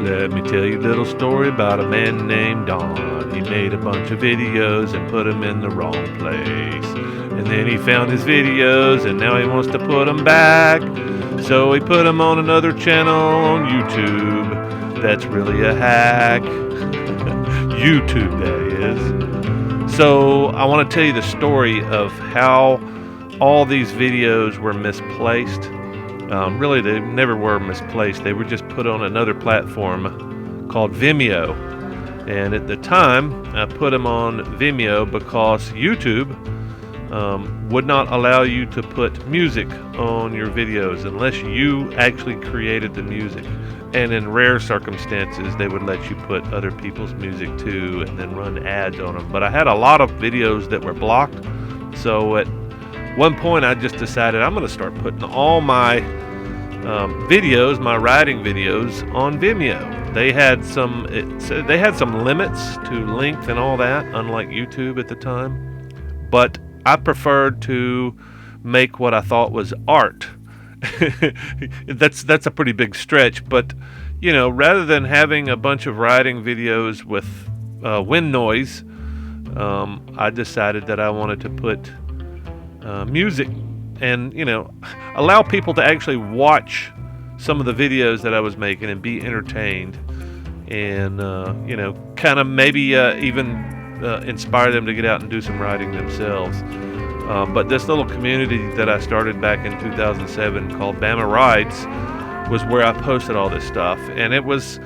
Let me tell you a little story about a man named Don. He made a bunch of videos and put them in the wrong place. And then he found his videos and now he wants to put them back. So he put them on another channel on YouTube. That's really a hack. YouTube, that is. So I want to tell you the story of how all these videos were misplaced. Really, they never were misplaced. They were just put on another platform called Vimeo. And at the time, I put them on Vimeo because YouTube would not allow you to put music on your videos unless you actually created the music. And in rare circumstances, they would let you put other people's music too and then run ads on them. But I had a lot of videos that were blocked. So at one point, I just decided I'm going to start putting all my videos, my riding videos, on Vimeo. They had some limits to length and all that, unlike YouTube at the time. But I preferred to make what I thought was art. That's a pretty big stretch, but rather than having a bunch of riding videos with wind noise, I decided that I wanted to put music and allow people to actually watch some of the videos that I was making and be entertained, and kind of maybe even inspire them to get out and do some riding themselves. But this little community that I started back in 2007 called Bama Rides was where I posted all this stuff, and it was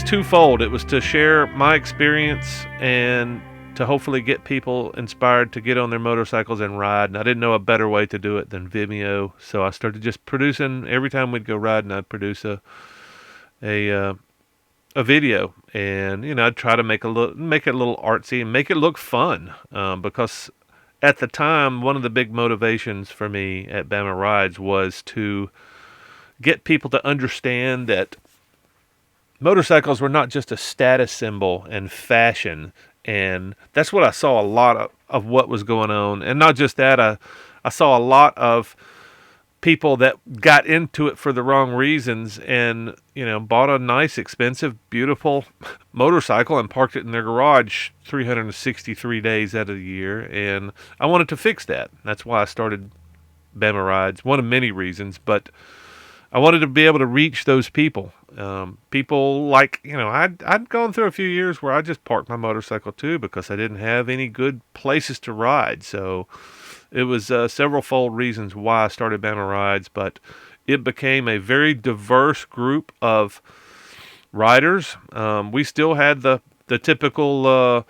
twofold. It was to share my experience and to hopefully get people inspired to get on their motorcycles and ride. And I didn't know a better way to do it than Vimeo, so I started just producing. Every time we'd go riding, I'd produce a video, and I'd try to make it a little artsy and make it look fun, because at the time, one of the big motivations for me at Bama Rides was to get people to understand that motorcycles were not just a status symbol and fashion. And that's what I saw a lot of what was going on. And not just that, I saw a lot of people that got into it for the wrong reasons and, bought a nice, expensive, beautiful motorcycle and parked it in their garage 363 days out of the year. And I wanted to fix that. That's why I started Bama Rides. One of many reasons, but I wanted to be able to reach those people. People like, I'd gone through a few years where I just parked my motorcycle too because I didn't have any good places to ride. So it was several-fold reasons why I started Bama Rides, but it became a very diverse group of riders. We still had the typical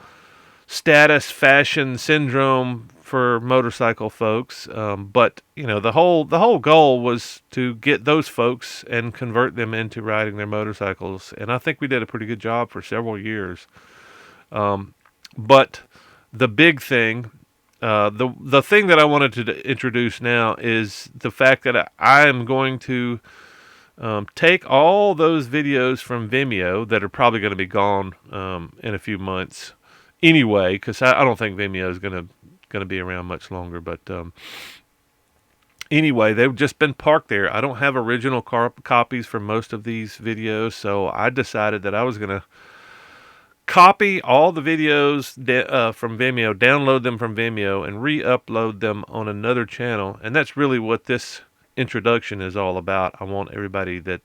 status fashion syndrome for motorcycle folks, but the whole goal was to get those folks and convert them into riding their motorcycles, and I think we did a pretty good job for several years. But the big thing, the thing that I wanted to introduce now is the fact that I am going to take all those videos from Vimeo that are probably going to be gone in a few months anyway, because I don't think Vimeo is going to be around much longer. But anyway, they've just been parked there. I don't have original copies for most of these videos, so I decided that I was going to copy all the videos from Vimeo, download them from Vimeo, and re-upload them on another channel. And that's really what this introduction is all about. I want everybody that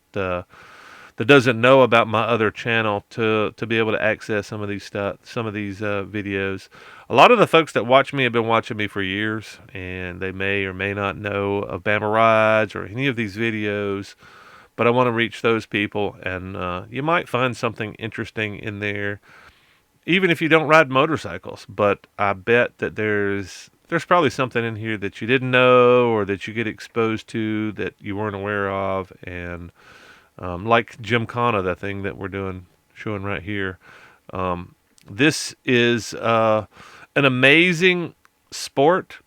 doesn't know about my other channel to be able to access some of these videos. A lot of the folks that watch me have been watching me for years, and they may or may not know of Bama Rides or any of these videos, but I want to reach those people, and you might find something interesting in there, even if you don't ride motorcycles. But I bet that there's probably something in here that you didn't know or that you get exposed to that you weren't aware of, and like Gymkhana, the thing that we're showing right here. This is an amazing sport.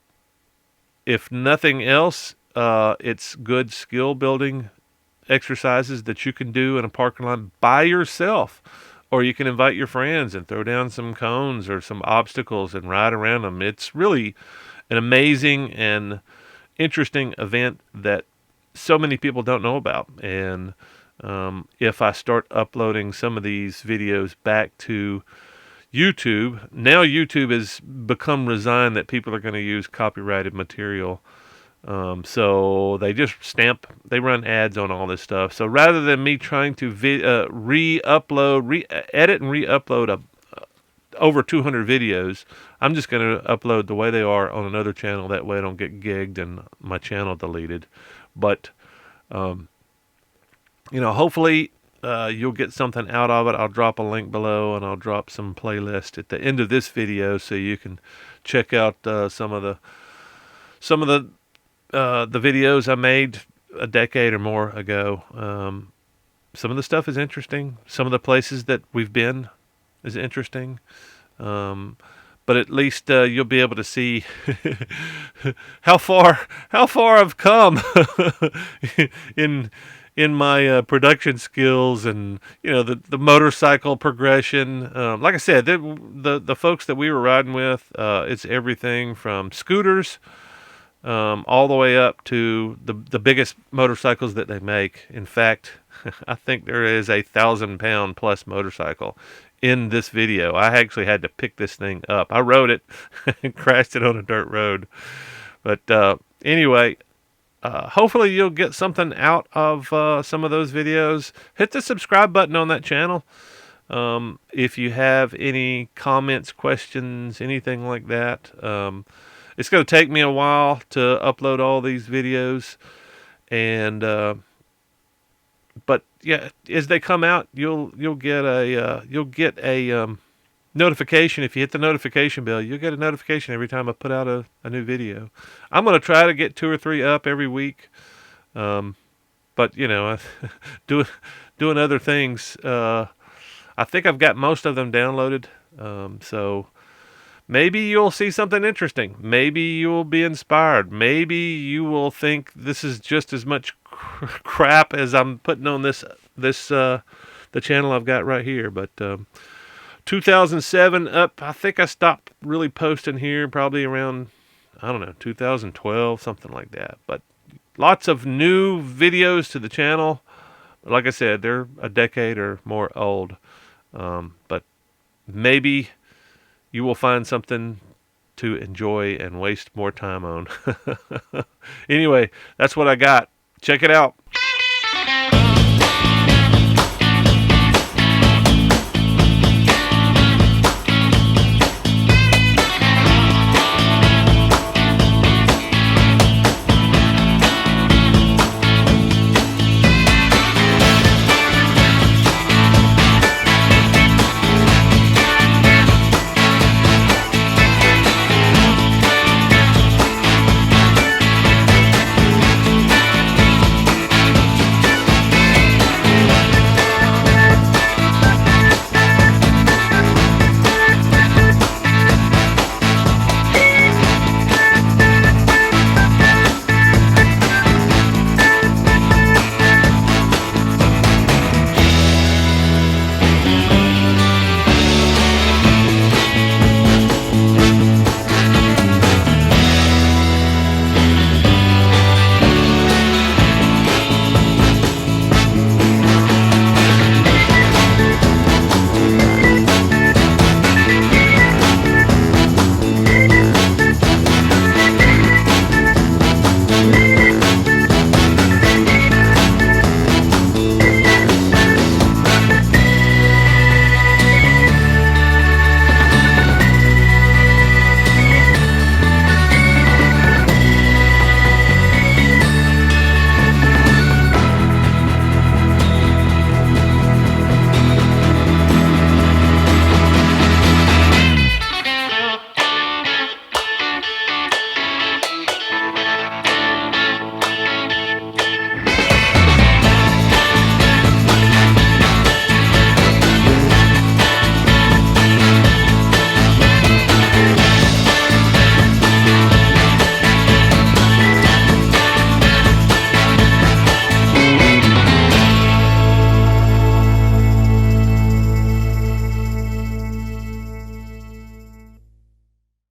If nothing else, it's good skill building exercises that you can do in a parking lot by yourself, or you can invite your friends and throw down some cones or some obstacles and ride around them. It's really an amazing and interesting event that so many people don't know about, and if I start uploading some of these videos back to YouTube. Now YouTube has become resigned that people are going to use copyrighted material. So they just they run ads on all this stuff. So rather than me trying to edit and re-upload over 200 videos, I'm just going to upload the way they are on another channel. That way I don't get gigged and my channel deleted. But, hopefully you'll get something out of it. I'll drop a link below, and I'll drop some playlist at the end of this video so you can check out some of the videos I made a decade or more ago. Some of the stuff is interesting. Some of the places that we've been is interesting. But at least you'll be able to see how far I've come in my production skills, and the motorcycle progression. Like I said, the folks that we were riding with, it's everything from scooters all the way up to the biggest motorcycles that they make. In fact, I think there is a 1,000-pound plus motorcycle in this video. I actually had to pick this thing up. I rode it and crashed it on a dirt road. But anyway, hopefully you'll get something out of some of those videos. Hit the subscribe button on that channel. If you have any comments, questions, anything like that. It's going to take me a while to upload all these videos, and but yeah, as they come out, you'll get a notification. If you hit the notification bell, you'll get a notification every time I put out a new video. I'm going to try to get 2 or 3 up every week, but doing other things. I think I've got most of them downloaded, so maybe you'll see something interesting. Maybe you'll be inspired. Maybe you will think this is just as much crap as I'm putting on the channel I've got right here. But 2007 up, I think I stopped really posting here probably around, 2012, something like that. But lots of new videos to the channel. Like I said, they're a decade or more old. But maybe you will find something to enjoy and waste more time on. Anyway, that's what I got. Check it out.